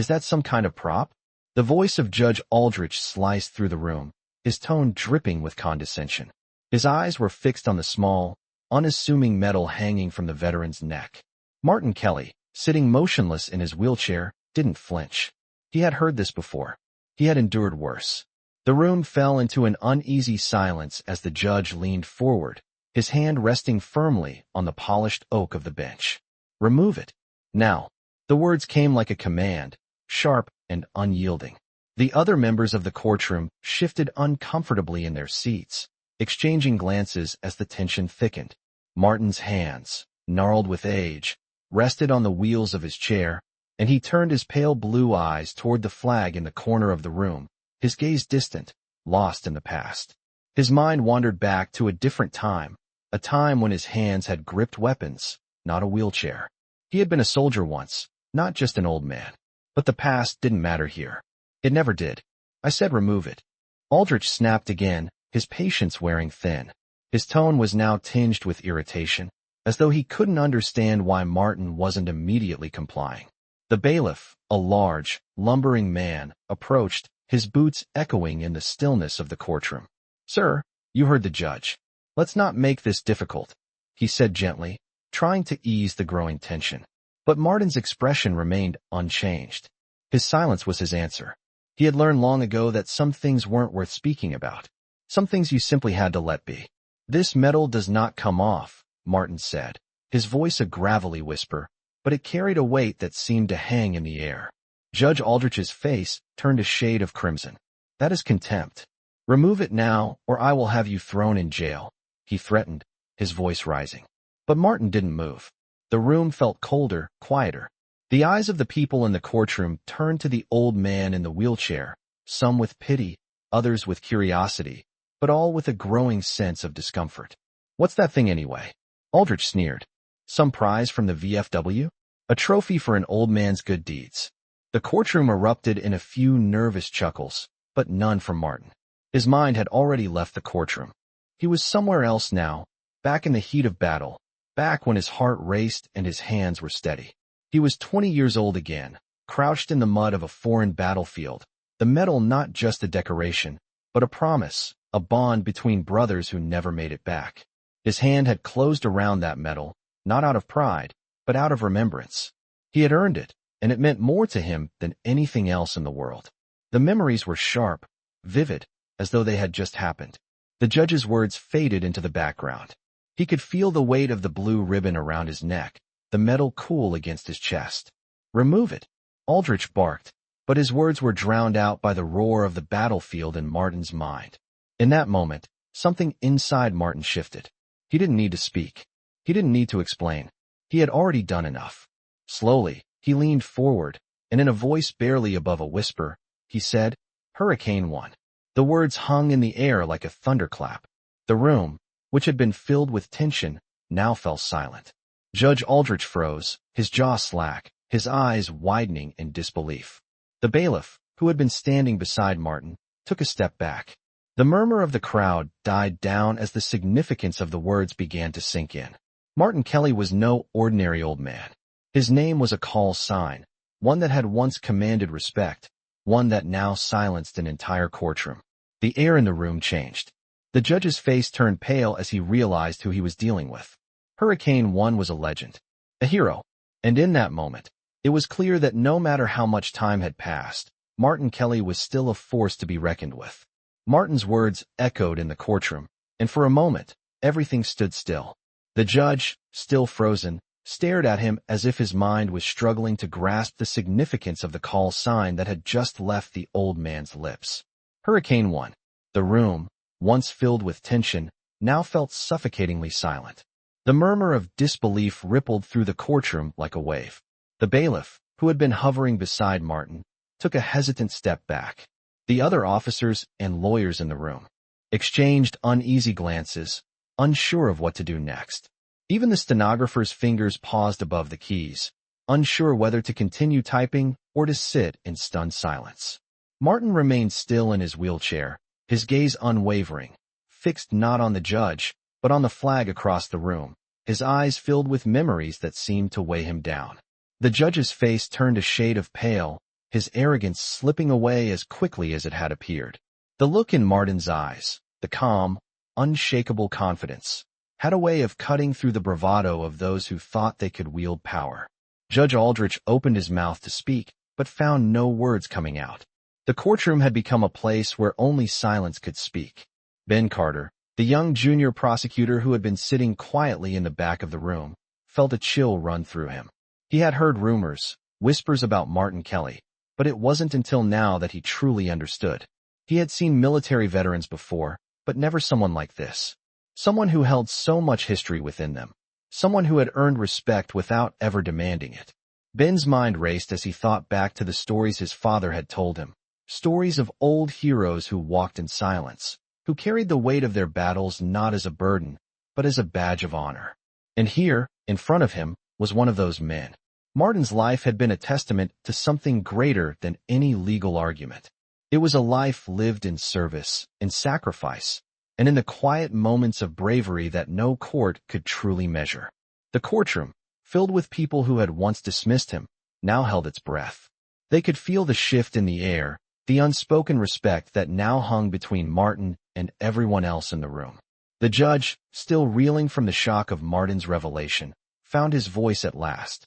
Is that some kind of prop? The voice of Judge Aldrich sliced through the room, his tone dripping with condescension. His eyes were fixed on the small, unassuming medal hanging from the veteran's neck. Martin Kelly, sitting motionless in his wheelchair, didn't flinch. He had heard this before. He had endured worse. The room fell into an uneasy silence as the judge leaned forward, his hand resting firmly on the polished oak of the bench. "Remove it. Now." The words came like a command, sharp and unyielding. The other members of the courtroom shifted uncomfortably in their seats, exchanging glances as the tension thickened. Martin's hands, gnarled with age, rested on the wheels of his chair, and he turned his pale blue eyes toward the flag in the corner of the room, his gaze distant, lost in the past. His mind wandered back to a different time, a time when his hands had gripped weapons, not a wheelchair. He had been a soldier once, not just an old man. But the past didn't matter here. It never did. "I said remove it." Aldrich snapped again, his patience wearing thin. His tone was now tinged with irritation, as though he couldn't understand why Martin wasn't immediately complying. The bailiff, a large, lumbering man, approached, his boots echoing in the stillness of the courtroom. "Sir, you heard the judge. Let's not make this difficult," he said gently, trying to ease the growing tension. But Martin's expression remained unchanged. His silence was his answer. He had learned long ago that some things weren't worth speaking about. Some things you simply had to let be. "This medal does not come off," Martin said, his voice a gravelly whisper, but it carried a weight that seemed to hang in the air. Judge Aldrich's face turned a shade of crimson. "That is contempt. Remove it now, or I will have you thrown in jail," he threatened, his voice rising. But Martin didn't move. The room felt colder, quieter. The eyes of the people in the courtroom turned to the old man in the wheelchair, some with pity, others with curiosity, but all with a growing sense of discomfort. "What's that thing anyway?" Aldrich sneered. "Some prize from the VFW? A trophy for an old man's good deeds." The courtroom erupted in a few nervous chuckles, but none from Martin. His mind had already left the courtroom. He was somewhere else now, back in the heat of battle, back when his heart raced and his hands were steady. He was 20 years old again, crouched in the mud of a foreign battlefield, the medal not just a decoration, but a promise, a bond between brothers who never made it back. His hand had closed around that medal, not out of pride, but out of remembrance. He had earned it, and it meant more to him than anything else in the world. The memories were sharp, vivid, as though they had just happened. The judge's words faded into the background. He could feel the weight of the blue ribbon around his neck, the metal cool against his chest. "Remove it," Aldrich barked, but his words were drowned out by the roar of the battlefield in Martin's mind. In that moment, something inside Martin shifted. He didn't need to speak. He didn't need to explain. He had already done enough. Slowly, he leaned forward, and in a voice barely above a whisper, he said, "Hurricane 1." The words hung in the air like a thunderclap. The room, which had been filled with tension, now fell silent. Judge Aldrich froze, his jaw slack, his eyes widening in disbelief. The bailiff, who had been standing beside Martin, took a step back. The murmur of the crowd died down as the significance of the words began to sink in. Martin Kelly was no ordinary old man. His name was a call sign, one that had once commanded respect, one that now silenced an entire courtroom. The air in the room changed. The judge's face turned pale as he realized who he was dealing with. Hurricane 1 was a legend, a hero, and in that moment, it was clear that no matter how much time had passed, Martin Kelly was still a force to be reckoned with. Martin's words echoed in the courtroom, and for a moment, everything stood still. The judge, still frozen, stared at him as if his mind was struggling to grasp the significance of the call sign that had just left the old man's lips. Hurricane 1. The room, once filled with tension, now felt suffocatingly silent. The murmur of disbelief rippled through the courtroom like a wave. The bailiff, who had been hovering beside Martin, took a hesitant step back. The other officers and lawyers in the room exchanged uneasy glances, unsure of what to do next. Even the stenographer's fingers paused above the keys, unsure whether to continue typing or to sit in stunned silence. Martin remained still in his wheelchair, his gaze unwavering, fixed not on the judge, but on the flag across the room, his eyes filled with memories that seemed to weigh him down. The judge's face turned a shade of pale, his arrogance slipping away as quickly as it had appeared. The look in Martin's eyes, the calm, unshakable confidence, had a way of cutting through the bravado of those who thought they could wield power. Judge Aldrich opened his mouth to speak, but found no words coming out. The courtroom had become a place where only silence could speak. Ben Carter, the young junior prosecutor who had been sitting quietly in the back of the room, felt a chill run through him. He had heard rumors, whispers about Martin Kelly, but it wasn't until now that he truly understood. He had seen military veterans before, but never someone like this. Someone who held so much history within them. Someone who had earned respect without ever demanding it. Ben's mind raced as he thought back to the stories his father had told him. Stories of old heroes who walked in silence, who carried the weight of their battles not as a burden, but as a badge of honor. And here, in front of him, was one of those men. Martin's life had been a testament to something greater than any legal argument. It was a life lived in service, in sacrifice, and in the quiet moments of bravery that no court could truly measure. The courtroom, filled with people who had once dismissed him, now held its breath. They could feel the shift in the air, the unspoken respect that now hung between Martin and everyone else in the room. The judge, still reeling from the shock of Martin's revelation, found his voice at last.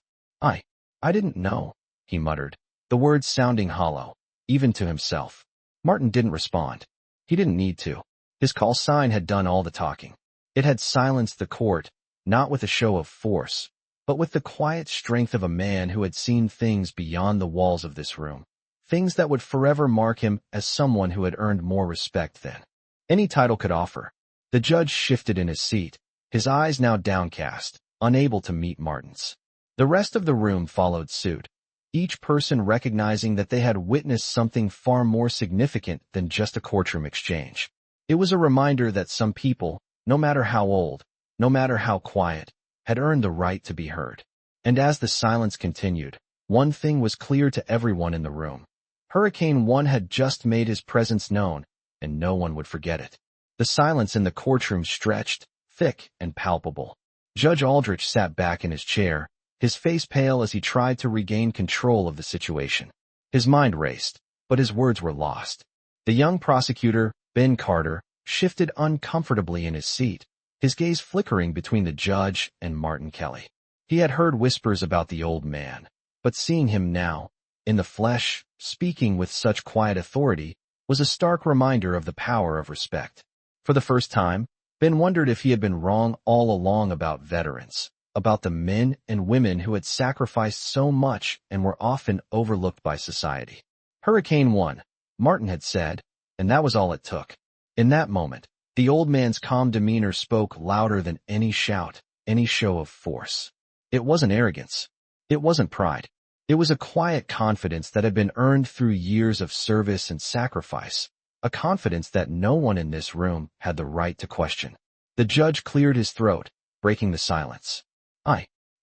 I didn't know, he muttered, the words sounding hollow, even to himself. Martin didn't respond. He didn't need to. His call sign had done all the talking. It had silenced the court, not with a show of force, but with the quiet strength of a man who had seen things beyond the walls of this room, things that would forever mark him as someone who had earned more respect than any title could offer. The judge shifted in his seat, his eyes now downcast, unable to meet Martin's. The rest of the room followed suit, each person recognizing that they had witnessed something far more significant than just a courtroom exchange. It was a reminder that some people, no matter how old, no matter how quiet, had earned the right to be heard. And as the silence continued, one thing was clear to everyone in the room. Hurricane One had just made his presence known, and no one would forget it. The silence in the courtroom stretched, thick and palpable. Judge Aldrich sat back in his chair, his face pale as he tried to regain control of the situation. His mind raced, but his words were lost. The young prosecutor, Ben Carter, shifted uncomfortably in his seat, his gaze flickering between the judge and Martin Kelly. He had heard whispers about the old man, but seeing him now, in the flesh, speaking with such quiet authority, was a stark reminder of the power of respect. For the first time, Ben wondered if he had been wrong all along about veterans, about the men and women who had sacrificed so much and were often overlooked by society. Hurricane One, Martin had said, and that was all it took. In that moment, the old man's calm demeanor spoke louder than any shout, any show of force. It wasn't arrogance. It wasn't pride. It was a quiet confidence that had been earned through years of service and sacrifice, a confidence that no one in this room had the right to question. The judge cleared his throat, breaking the silence.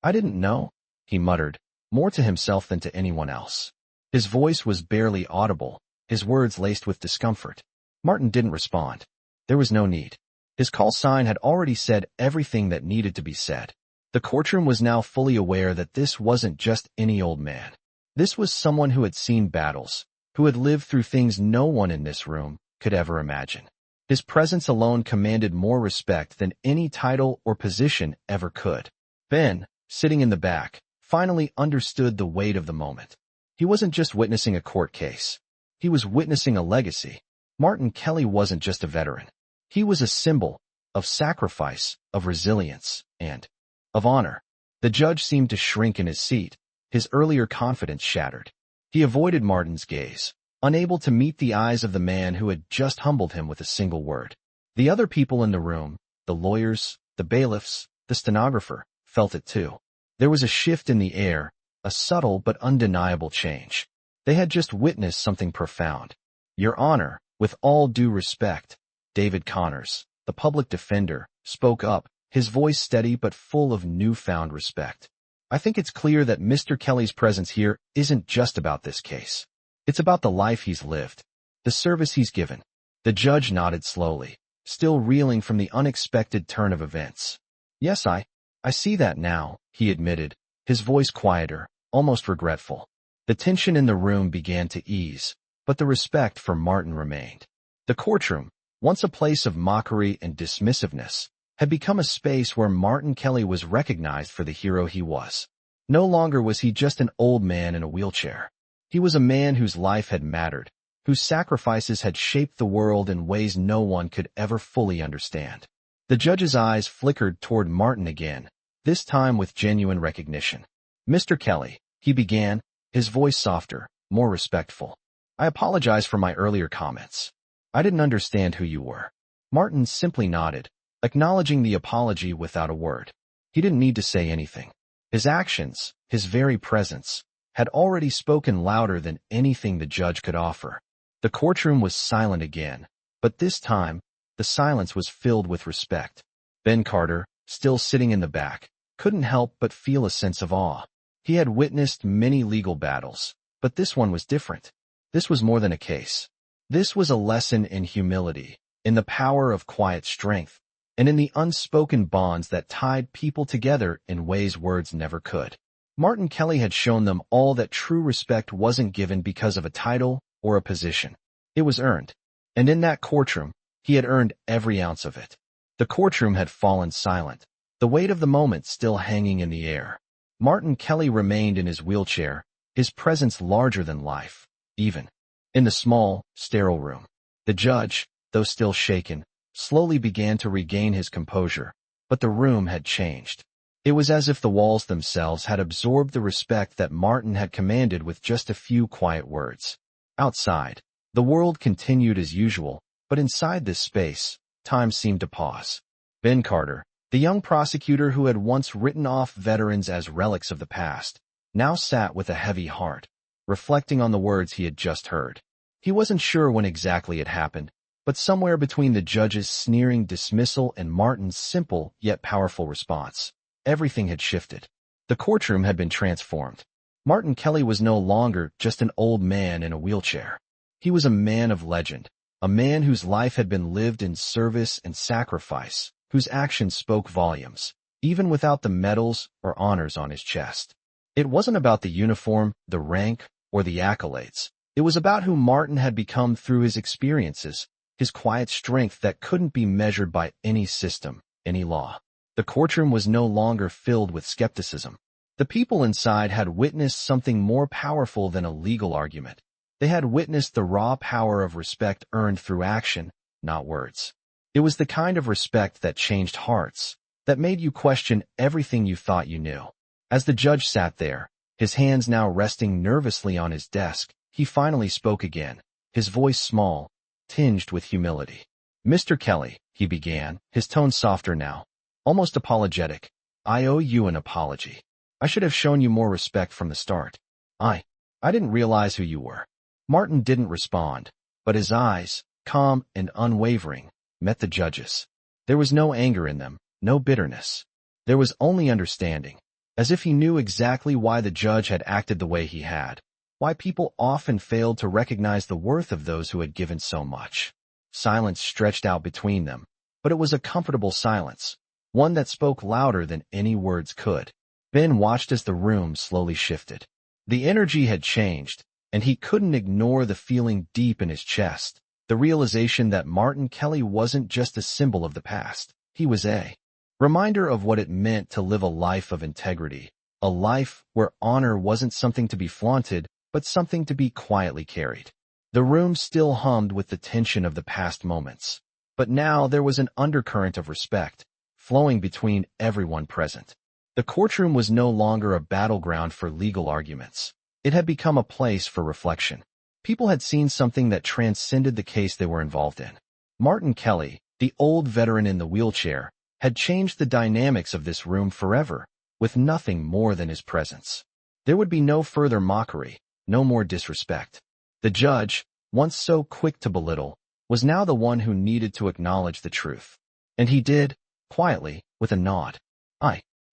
I didn't know, he muttered, more to himself than to anyone else. His voice was barely audible, his words laced with discomfort. Martin didn't respond. There was no need. His call sign had already said everything that needed to be said. The courtroom was now fully aware that this wasn't just any old man. This was someone who had seen battles, who had lived through things no one in this room could ever imagine. His presence alone commanded more respect than any title or position ever could. Ben, sitting in the back, finally understood the weight of the moment. He wasn't just witnessing a court case. He was witnessing a legacy. Martin Kelly wasn't just a veteran. He was a symbol of sacrifice, of resilience, and of honor. The judge seemed to shrink in his seat, his earlier confidence shattered. He avoided Martin's gaze, unable to meet the eyes of the man who had just humbled him with a single word. The other people in the room, the lawyers, the bailiffs, the stenographer, felt it too. There was a shift in the air, a subtle but undeniable change. They had just witnessed something profound. Your Honor, with all due respect, David Connors, the public defender, spoke up, his voice steady but full of newfound respect. I think it's clear that Mr. Kelly's presence here isn't just about this case. It's about the life he's lived, the service he's given. The judge nodded slowly, still reeling from the unexpected turn of events. Yes, I see that now, he admitted, his voice quieter, almost regretful. The tension in the room began to ease, but the respect for Martin remained. The courtroom, once a place of mockery and dismissiveness, had become a space where Martin Kelly was recognized for the hero he was. No longer was he just an old man in a wheelchair. He was a man whose life had mattered, whose sacrifices had shaped the world in ways no one could ever fully understand. The judge's eyes flickered toward Martin again, this time with genuine recognition. "Mr. Kelly," he began, his voice softer, more respectful. "I apologize for my earlier comments. I didn't understand who you were." Martin simply nodded, acknowledging the apology without a word. He didn't need to say anything. His actions, his very presence, had already spoken louder than anything the judge could offer. The courtroom was silent again, but this time, the silence was filled with respect. Ben Carter, still sitting in the back, couldn't help but feel a sense of awe. He had witnessed many legal battles, but this one was different. This was more than a case. This was a lesson in humility, in the power of quiet strength, and in the unspoken bonds that tied people together in ways words never could. Martin Kelly had shown them all that true respect wasn't given because of a title or a position. It was earned. And in that courtroom, he had earned every ounce of it. The courtroom had fallen silent, the weight of the moment still hanging in the air. Martin Kelly remained in his wheelchair, his presence larger than life, even. In the small, sterile room, the judge, though still shaken, slowly began to regain his composure, but the room had changed. It was as if the walls themselves had absorbed the respect that Martin had commanded with just a few quiet words. Outside, the world continued as usual, but inside this space, time seemed to pause. Ben Carter, the young prosecutor who had once written off veterans as relics of the past, now sat with a heavy heart, reflecting on the words he had just heard. He wasn't sure when exactly it happened, but somewhere between the judge's sneering dismissal and Martin's simple yet powerful response, everything had shifted. The courtroom had been transformed. Martin Kelly was no longer just an old man in a wheelchair. He was a man of legend, a man whose life had been lived in service and sacrifice, whose actions spoke volumes, even without the medals or honors on his chest. It wasn't about the uniform, the rank, or the accolades. It was about who Martin had become through his experiences, his quiet strength that couldn't be measured by any system, any law. The courtroom was no longer filled with skepticism. The people inside had witnessed something more powerful than a legal argument. They had witnessed the raw power of respect earned through action, not words. It was the kind of respect that changed hearts, that made you question everything you thought you knew. As the judge sat there, his hands now resting nervously on his desk, he finally spoke again, his voice small, tinged with humility. "Mr. Kelly," he began, his tone softer now, almost apologetic, "I owe you an apology. I should have shown you more respect from the start. I didn't realize who you were." Martin didn't respond, but his eyes, calm and unwavering, met the judge's. There was no anger in them, no bitterness. There was only understanding, as if he knew exactly why the judge had acted the way he had, why people often failed to recognize the worth of those who had given so much. Silence stretched out between them, but it was a comfortable silence, one that spoke louder than any words could. Ben watched as the room slowly shifted. The energy had changed, and he couldn't ignore the feeling deep in his chest, the realization that Martin Kelly wasn't just a symbol of the past. He was a reminder of what it meant to live a life of integrity, a life where honor wasn't something to be flaunted, but something to be quietly carried. The room still hummed with the tension of the past moments, but now there was an undercurrent of respect, flowing between everyone present. The courtroom was no longer a battleground for legal arguments. It had become a place for reflection. People had seen something that transcended the case they were involved in. Martin Kelly, the old veteran in the wheelchair, had changed the dynamics of this room forever, with nothing more than his presence. There would be no further mockery, no more disrespect. The judge, once so quick to belittle, was now the one who needed to acknowledge the truth. And he did, quietly, with a nod.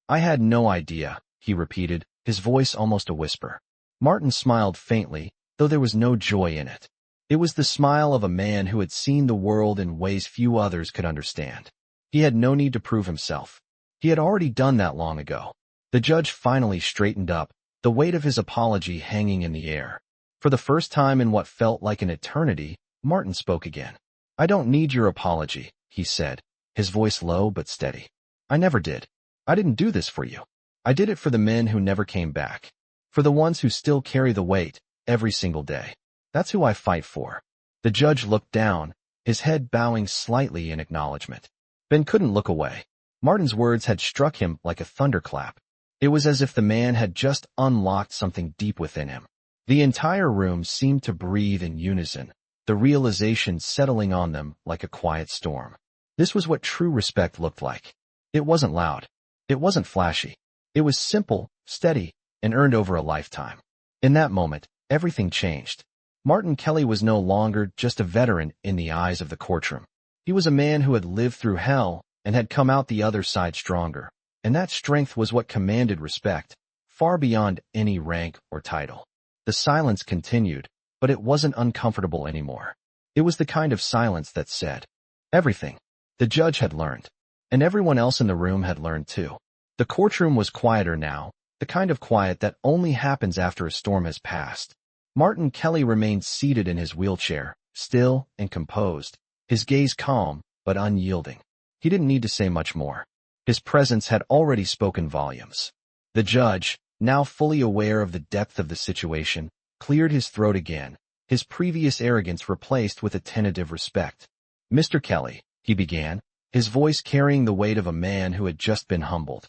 I had no idea," he repeated, his voice almost a whisper. Martin smiled faintly, though there was no joy in it. It was the smile of a man who had seen the world in ways few others could understand. He had no need to prove himself. He had already done that long ago. The judge finally straightened up, the weight of his apology hanging in the air. For the first time in what felt like an eternity, Martin spoke again. "I don't need your apology," he said, his voice low but steady. "I never did. I didn't do this for you. I did it for the men who never came back. For the ones who still carry the weight, every single day. That's who I fight for." The judge looked down, his head bowing slightly in acknowledgement. Ben couldn't look away. Martin's words had struck him like a thunderclap. It was as if the man had just unlocked something deep within him. The entire room seemed to breathe in unison, the realization settling on them like a quiet storm. This was what true respect looked like. It wasn't loud. It wasn't flashy. It was simple, steady, and earned over a lifetime. In that moment, everything changed. Martin Kelly was no longer just a veteran in the eyes of the courtroom. He was a man who had lived through hell and had come out the other side stronger. And that strength was what commanded respect, far beyond any rank or title. The silence continued, but it wasn't uncomfortable anymore. It was the kind of silence that said, everything. The judge had learned. And everyone else in the room had learned too. The courtroom was quieter now, the kind of quiet that only happens after a storm has passed. Martin Kelly remained seated in his wheelchair, still and composed, his gaze calm but unyielding. He didn't need to say much more. His presence had already spoken volumes. The judge, now fully aware of the depth of the situation, cleared his throat again, his previous arrogance replaced with a tentative respect. "Mr. Kelly," he began, his voice carrying the weight of a man who had just been humbled.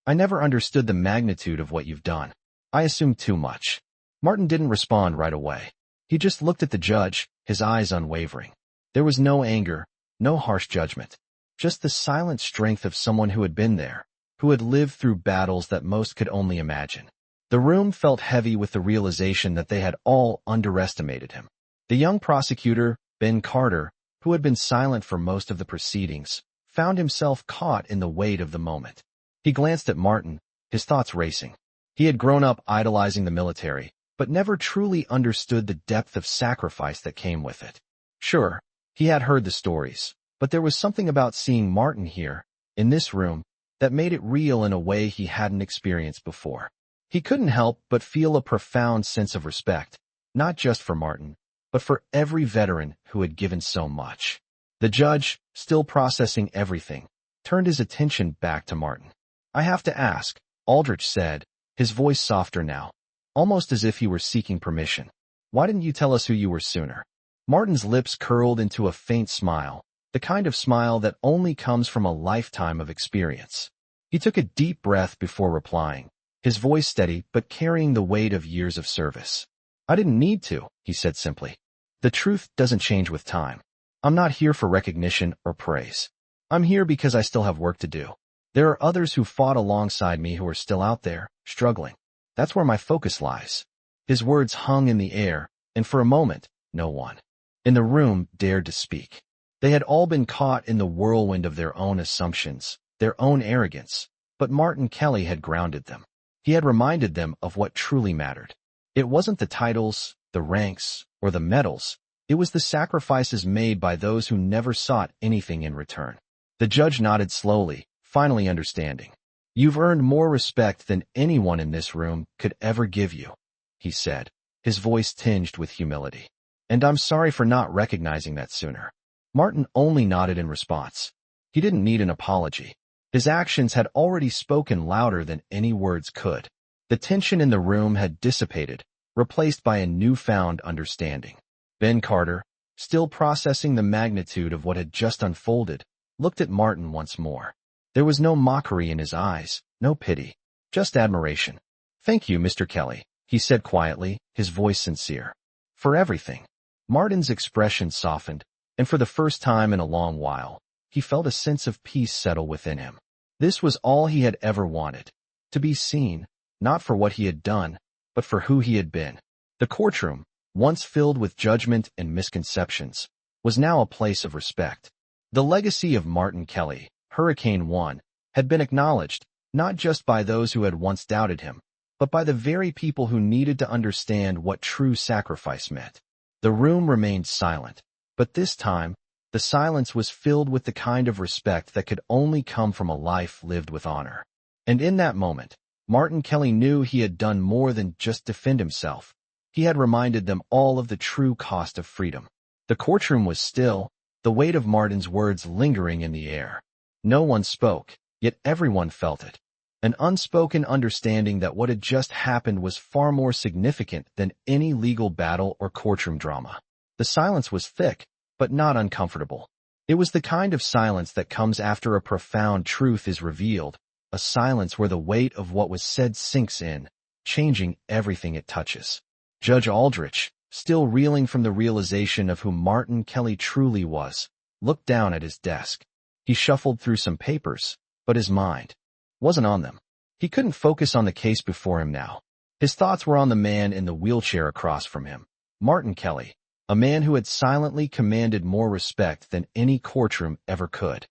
I never understood the magnitude of what you've done. I assumed too much." Martin didn't respond right away. He just looked at the judge, his eyes unwavering. There was no anger, no harsh judgment. Just the silent strength of someone who had been there, who had lived through battles that most could only imagine. The room felt heavy with the realization that they had all underestimated him. The young prosecutor, Ben Carter, who had been silent for most of the proceedings, found himself caught in the weight of the moment. He glanced at Martin, his thoughts racing. He had grown up idolizing the military, but never truly understood the depth of sacrifice that came with it. Sure, he had heard the stories, but there was something about seeing Martin here, in this room, that made it real in a way he hadn't experienced before. He couldn't help but feel a profound sense of respect, not just for Martin, but for every veteran who had given so much. The judge, still processing everything, turned his attention back to Martin. "I have to ask," Aldrich said, his voice softer now, almost as if he were seeking permission. "Why didn't you tell us who you were sooner?" Martin's lips curled into a faint smile, the kind of smile that only comes from a lifetime of experience. He took a deep breath before replying, his voice steady but carrying the weight of years of service. "I didn't need to," he said simply. "The truth doesn't change with time. I'm not here for recognition or praise. I'm here because I still have work to do. There are others who fought alongside me who are still out there, struggling. That's where my focus lies." His words hung in the air, and for a moment, no one in the room dared to speak. They had all been caught in the whirlwind of their own assumptions, their own arrogance, but Martin Kelly had grounded them. He had reminded them of what truly mattered. It wasn't the titles, the ranks, or the medals. It was the sacrifices made by those who never sought anything in return. The judge nodded slowly, finally understanding. "You've earned more respect than anyone in this room could ever give you," he said, his voice tinged with humility. "And I'm sorry for not recognizing that sooner." Martin only nodded in response. He didn't need an apology. His actions had already spoken louder than any words could. The tension in the room had dissipated, replaced by a newfound understanding. Ben Carter, still processing the magnitude of what had just unfolded, looked at Martin once more. There was no mockery in his eyes, no pity, just admiration. "Thank you, Mr. Kelly," he said quietly, his voice sincere. "For everything." Martin's expression softened, and for the first time in a long while, he felt a sense of peace settle within him. This was all he had ever wanted, to be seen, not for what he had done, but for who he had been. The courtroom, once filled with judgment and misconceptions, was now a place of respect. The legacy of Martin Kelly, Hurricane 1, had been acknowledged, not just by those who had once doubted him, but by the very people who needed to understand what true sacrifice meant. The room remained silent, but this time, the silence was filled with the kind of respect that could only come from a life lived with honor. And in that moment, Martin Kelly knew he had done more than just defend himself. He had reminded them all of the true cost of freedom. The courtroom was still, the weight of Martin's words lingering in the air. No one spoke, yet everyone felt it. An unspoken understanding that what had just happened was far more significant than any legal battle or courtroom drama. The silence was thick, but not uncomfortable. It was the kind of silence that comes after a profound truth is revealed, a silence where the weight of what was said sinks in, changing everything it touches. Judge Aldrich, still reeling from the realization of who Martin Kelly truly was, looked down at his desk. He shuffled through some papers, but his mind wasn't on them. He couldn't focus on the case before him now. His thoughts were on the man in the wheelchair across from him. Martin Kelly, a man who had silently commanded more respect than any courtroom ever could.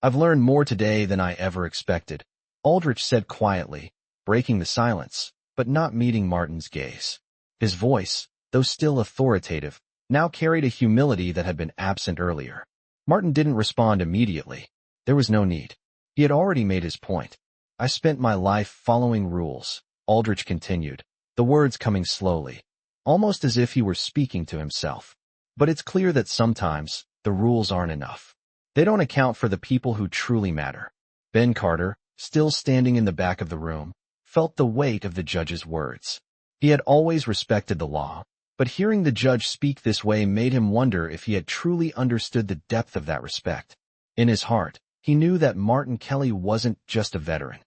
I've learned more today than I ever expected, Aldrich said quietly, breaking the silence, but not meeting Martin's gaze. His voice, though still authoritative, now carried a humility that had been absent earlier. Martin didn't respond immediately. There was no need. He had already made his point. I spent my life following rules, Aldrich continued, the words coming slowly, almost as if he were speaking to himself. But it's clear that sometimes the rules aren't enough. They don't account for the people who truly matter. Ben Carter, still standing in the back of the room, felt the weight of the judge's words. He had always respected the law, but hearing the judge speak this way made him wonder if he had truly understood the depth of that respect. In his heart, he knew that Martin Kelly wasn't just a veteran.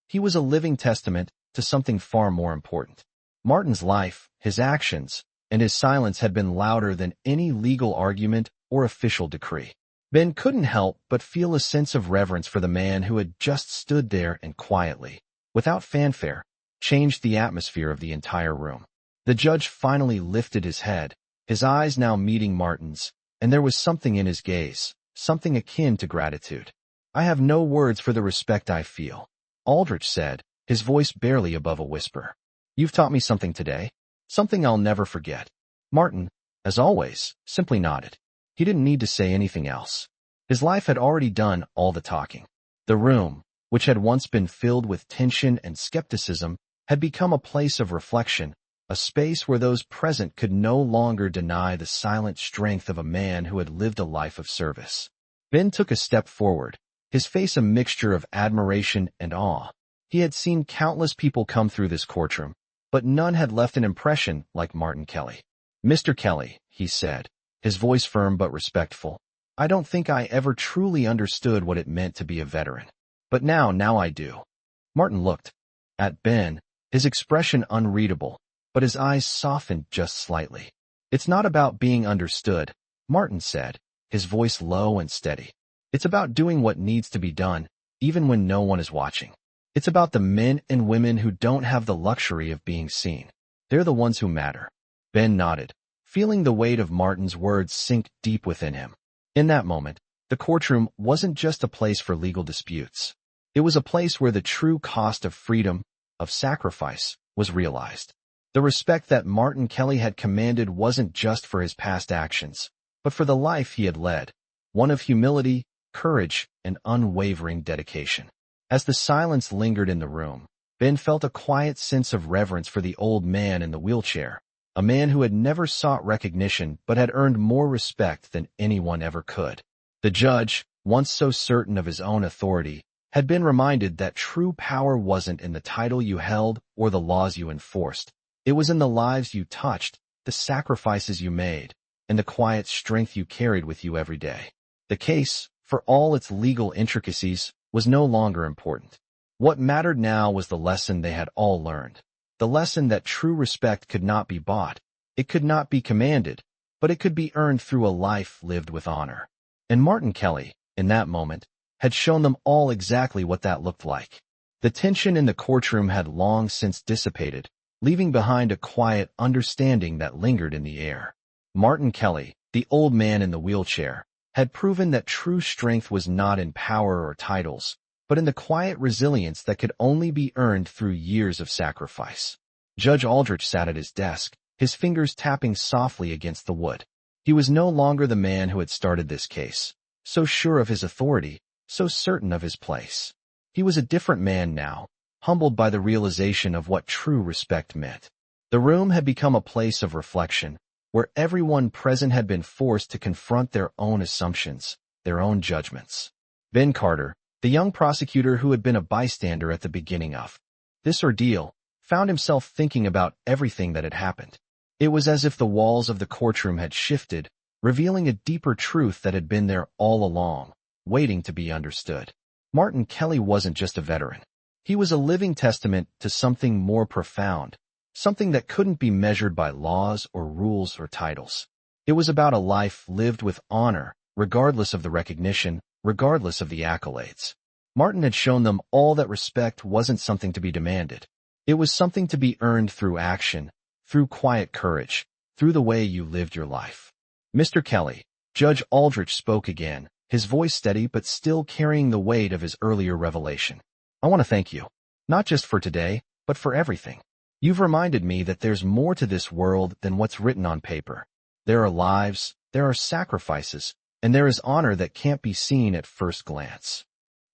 He was a living testament to something far more important. Martin's life, his actions, and his silence had been louder than any legal argument or official decree. Ben couldn't help but feel a sense of reverence for the man who had just stood there and quietly, without fanfare, changed the atmosphere of the entire room. The judge finally lifted his head, his eyes now meeting Martin's, and there was something in his gaze, something akin to gratitude. I have no words for the respect I feel, Aldrich said, his voice barely above a whisper. You've taught me something today, something I'll never forget. Martin, as always, simply nodded. He didn't need to say anything else. His life had already done all the talking. The room, which had once been filled with tension and skepticism, had become a place of reflection, a space where those present could no longer deny the silent strength of a man who had lived a life of service. Ben took a step forward, his face a mixture of admiration and awe. He had seen countless people come through this courtroom, but none had left an impression like Martin Kelly. Mr. Kelly, he said, his voice firm but respectful, I don't think I ever truly understood what it meant to be a veteran. But now I do. Martin looked at Ben, his expression unreadable, but his eyes softened just slightly. It's not about being understood, Martin said, his voice low and steady. It's about doing what needs to be done, even when no one is watching. It's about the men and women who don't have the luxury of being seen. They're the ones who matter. Ben nodded, feeling the weight of Martin's words sink deep within him. In that moment, the courtroom wasn't just a place for legal disputes. It was a place where the true cost of freedom, of sacrifice, was realized. The respect that Martin Kelly had commanded wasn't just for his past actions, but for the life he had led, one of humility, courage, and unwavering dedication. As the silence lingered in the room, Ben felt a quiet sense of reverence for the old man in the wheelchair, a man who had never sought recognition but had earned more respect than anyone ever could. The judge, once so certain of his own authority, had been reminded that true power wasn't in the title you held or the laws you enforced. It was in the lives you touched, the sacrifices you made, and the quiet strength you carried with you every day. The case, for all its legal intricacies, was no longer important. What mattered now was the lesson they had all learned. The lesson that true respect could not be bought, it could not be commanded, but it could be earned through a life lived with honor. And Martin Kelly, in that moment, had shown them all exactly what that looked like. The tension in the courtroom had long since dissipated, leaving behind a quiet understanding that lingered in the air. Martin Kelly, the old man in the wheelchair, had proven that true strength was not in power or titles, but in the quiet resilience that could only be earned through years of sacrifice. Judge Aldrich sat at his desk, his fingers tapping softly against the wood. He was no longer the man who had started this case, so sure of his authority, so certain of his place. He was a different man now, humbled by the realization of what true respect meant. The room had become a place of reflection, where everyone present had been forced to confront their own assumptions, their own judgments. Ben Carter, the young prosecutor who had been a bystander at the beginning of this ordeal, found himself thinking about everything that had happened. It was as if the walls of the courtroom had shifted, revealing a deeper truth that had been there all along, waiting to be understood. Martin Kelly wasn't just a veteran. He was a living testament to something more profound, something that couldn't be measured by laws or rules or titles. It was about a life lived with honor, regardless of the recognition, regardless of the accolades. Martin had shown them all that respect wasn't something to be demanded. It was something to be earned through action, through quiet courage, through the way you lived your life. Mr. Kelly, Judge Aldrich spoke again, his voice steady but still carrying the weight of his earlier revelation. I want to thank you, not just for today, but for everything. You've reminded me that there's more to this world than what's written on paper. There are lives, there are sacrifices, and there is honor that can't be seen at first glance.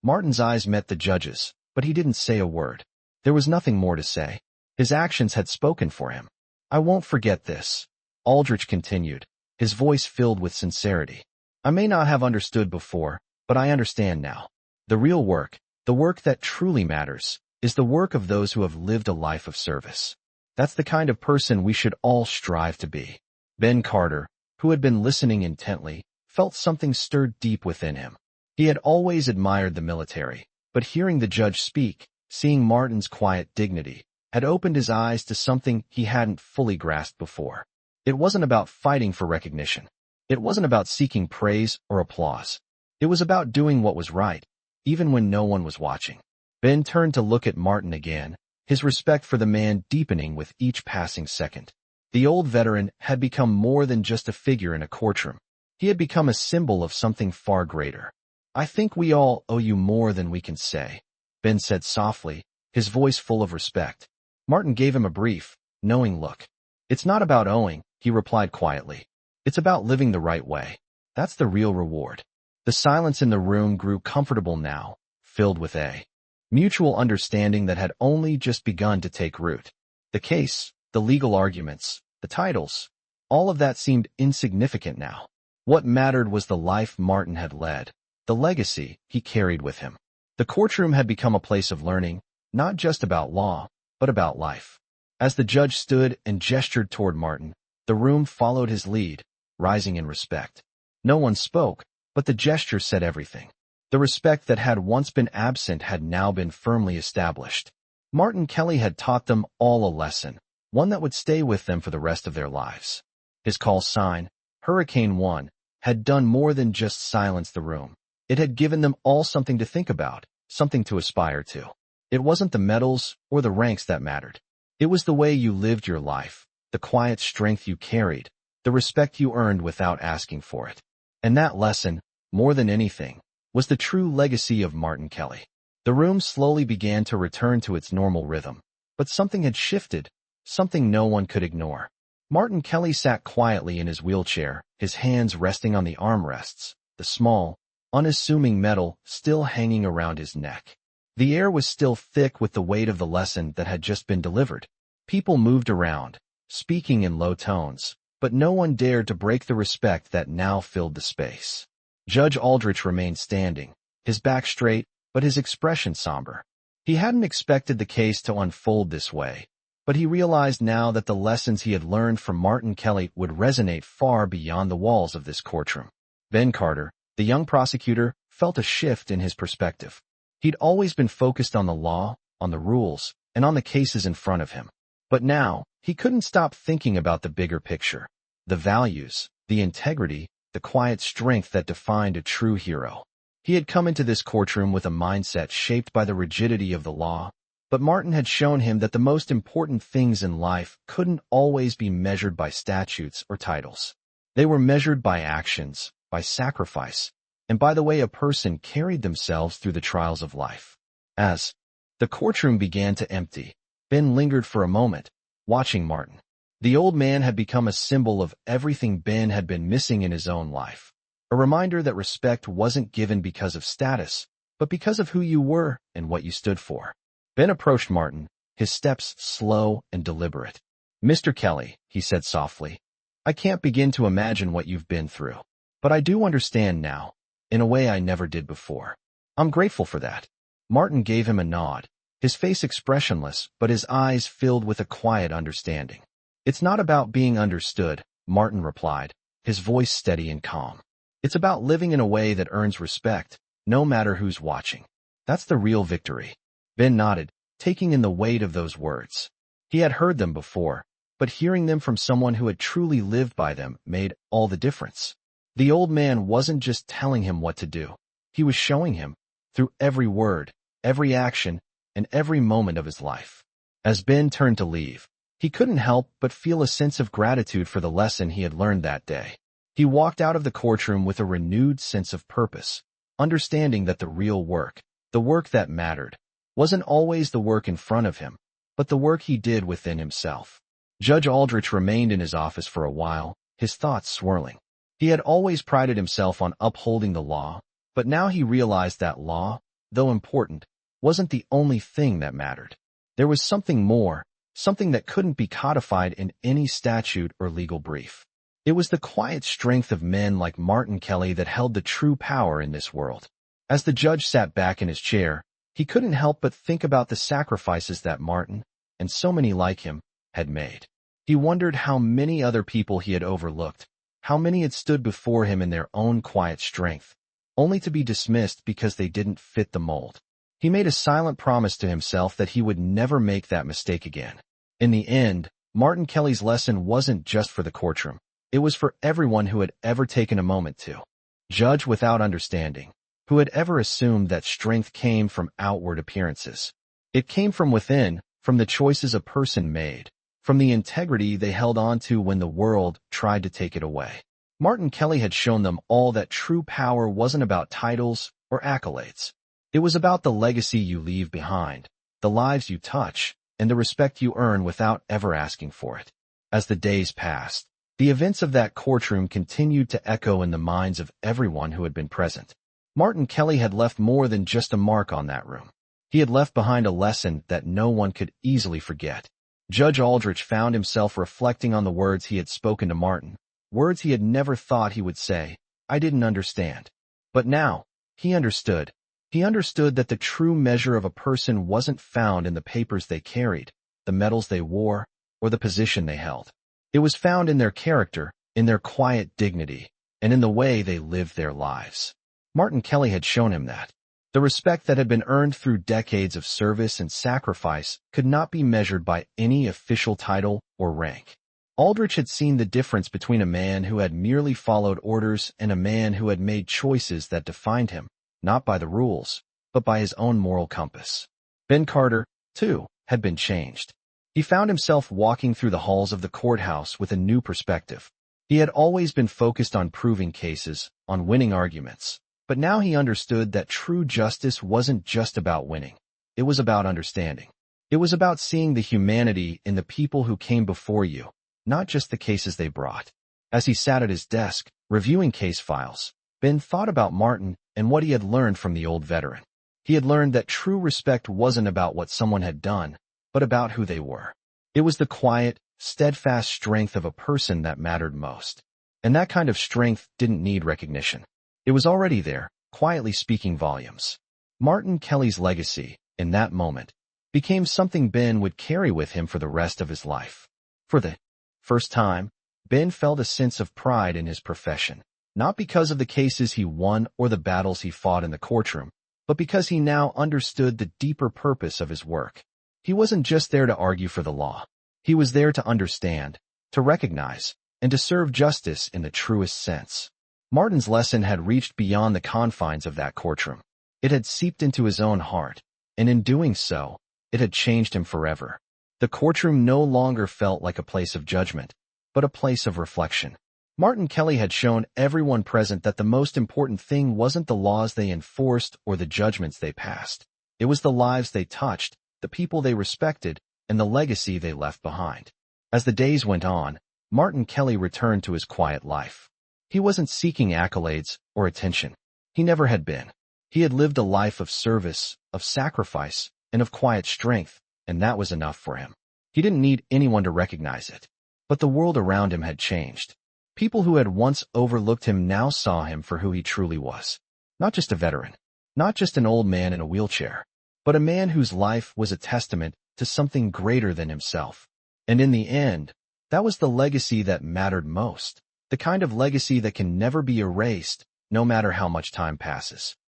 Martin's eyes met the judge's, but he didn't say a word. There was nothing more to say. His actions had spoken for him. I won't forget this, Aldrich continued, his voice filled with sincerity. I may not have understood before, but I understand now. The real work, the work that truly matters, is the work of those who have lived a life of service. That's the kind of person we should all strive to be. Ben Carter, who had been listening intently, felt something stirred deep within him. He had always admired the military, but hearing the judge speak, seeing Martin's quiet dignity, had opened his eyes to something he hadn't fully grasped before. It wasn't about fighting for recognition. It wasn't about seeking praise or applause. It was about doing what was right, even when no one was watching. Ben turned to look at Martin again, his respect for the man deepening with each passing second. The old veteran had become more than just a figure in a courtroom. He had become a symbol of something far greater. I think we all owe you more than we can say, Ben said softly, his voice full of respect. Martin gave him a brief, knowing look. It's not about owing, he replied quietly. It's about living the right way. That's the real reward. The silence in the room grew comfortable now, filled with a mutual understanding that had only just begun to take root. The case, the legal arguments, the titles, all of that seemed insignificant now. What mattered was the life Martin had led, the legacy he carried with him. The courtroom had become a place of learning, not just about law, but about life. As the judge stood and gestured toward Martin, the room followed his lead, rising in respect. No one spoke, but the gesture said everything. The respect that had once been absent had now been firmly established. Martin Kelly had taught them all a lesson, one that would stay with them for the rest of their lives. His call sign, Hurricane 1, had done more than just silence the room. It had given them all something to think about, something to aspire to. It wasn't the medals or the ranks that mattered. It was the way you lived your life, the quiet strength you carried, the respect you earned without asking for it. And that lesson, more than anything, was the true legacy of Martin Kelly. The room slowly began to return to its normal rhythm, but something had shifted, something no one could ignore. Martin Kelly sat quietly in his wheelchair, his hands resting on the armrests, the small, unassuming metal still hanging around his neck. The air was still thick with the weight of the lesson that had just been delivered. People moved around, speaking in low tones, but no one dared to break the respect that now filled the space. Judge Aldrich remained standing, his back straight, but his expression somber. He hadn't expected the case to unfold this way, but he realized now that the lessons he had learned from Martin Kelly would resonate far beyond the walls of this courtroom. Ben Carter, the young prosecutor, felt a shift in his perspective. He'd always been focused on the law, on the rules, and on the cases in front of him. But now, he couldn't stop thinking about the bigger picture, the values, the integrity, the quiet strength that defined a true hero. He had come into this courtroom with a mindset shaped by the rigidity of the law, but Martin had shown him that the most important things in life couldn't always be measured by statutes or titles. They were measured by actions, by sacrifice, and by the way a person carried themselves through the trials of life. As the courtroom began to empty, Ben lingered for a moment, watching Martin. The old man had become a symbol of everything Ben had been missing in his own life. A reminder that respect wasn't given because of status, but because of who you were and what you stood for. Ben approached Martin, his steps slow and deliberate. "Mr. Kelly," he said softly, "I can't begin to imagine what you've been through. But I do understand now, in a way I never did before. I'm grateful for that." Martin gave him a nod, his face expressionless, but his eyes filled with a quiet understanding. "It's not about being understood," Martin replied, his voice steady and calm. "It's about living in a way that earns respect, no matter who's watching. That's the real victory." Ben nodded, taking in the weight of those words. He had heard them before, but hearing them from someone who had truly lived by them made all the difference. The old man wasn't just telling him what to do. He was showing him, through every word, every action, and every moment of his life. As Ben turned to leave, he couldn't help but feel a sense of gratitude for the lesson he had learned that day. He walked out of the courtroom with a renewed sense of purpose, understanding that the real work, the work that mattered, wasn't always the work in front of him, but the work he did within himself. Judge Aldrich remained in his office for a while, his thoughts swirling. He had always prided himself on upholding the law, but now he realized that law, though important, wasn't the only thing that mattered. There was something more, something that couldn't be codified in any statute or legal brief. It was the quiet strength of men like Martin Kelly that held the true power in this world. As the judge sat back in his chair, he couldn't help but think about the sacrifices that Martin, and so many like him, had made. He wondered how many other people he had overlooked, how many had stood before him in their own quiet strength, only to be dismissed because they didn't fit the mold. He made a silent promise to himself that he would never make that mistake again. In the end, Martin Kelly's lesson wasn't just for the courtroom. It was for everyone who had ever taken a moment to judge without understanding, who had ever assumed that strength came from outward appearances. It came from within, from the choices a person made, from the integrity they held on to when the world tried to take it away. Martin Kelly had shown them all that true power wasn't about titles or accolades. It was about the legacy you leave behind, the lives you touch, and the respect you earn without ever asking for it. As the days passed, the events of that courtroom continued to echo in the minds of everyone who had been present. Martin Kelly had left more than just a mark on that room. He had left behind a lesson that no one could easily forget. Judge Aldrich found himself reflecting on the words he had spoken to Martin, words he had never thought he would say. "I didn't understand." But now, he understood. He understood that the true measure of a person wasn't found in the papers they carried, the medals they wore, or the position they held. It was found in their character, in their quiet dignity, and in the way they lived their lives. Martin Kelly had shown him that. The respect that had been earned through decades of service and sacrifice could not be measured by any official title or rank. Aldrich had seen the difference between a man who had merely followed orders and a man who had made choices that defined him, not by the rules, but by his own moral compass. Ben Carter, too, had been changed. He found himself walking through the halls of the courthouse with a new perspective. He had always been focused on proving cases, on winning arguments. But now he understood that true justice wasn't just about winning. It was about understanding. It was about seeing the humanity in the people who came before you, not just the cases they brought. As he sat at his desk, reviewing case files, Ben thought about Martin and what he had learned from the old veteran. He had learned that true respect wasn't about what someone had done, but about who they were. It was the quiet, steadfast strength of a person that mattered most. And that kind of strength didn't need recognition. It was already there, quietly speaking volumes. Martin Kelly's legacy, in that moment, became something Ben would carry with him for the rest of his life. For the first time, Ben felt a sense of pride in his profession, not because of the cases he won or the battles he fought in the courtroom, but because he now understood the deeper purpose of his work. He wasn't just there to argue for the law. He was there to understand, to recognize, and to serve justice in the truest sense. Martin's lesson had reached beyond the confines of that courtroom. It had seeped into his own heart, and in doing so, it had changed him forever. The courtroom no longer felt like a place of judgment, but a place of reflection. Martin Kelly had shown everyone present that the most important thing wasn't the laws they enforced or the judgments they passed. It was the lives they touched, the people they respected, and the legacy they left behind. As the days went on, Martin Kelly returned to his quiet life. He wasn't seeking accolades or attention. He never had been. He had lived a life of service, of sacrifice, and of quiet strength, and that was enough for him. He didn't need anyone to recognize it. But the world around him had changed. People who had once overlooked him now saw him for who he truly was. Not just a veteran, not just an old man in a wheelchair, but a man whose life was a testament to something greater than himself. And in the end, that was the legacy that mattered most. The kind of legacy that can never be erased, no matter how much time passes.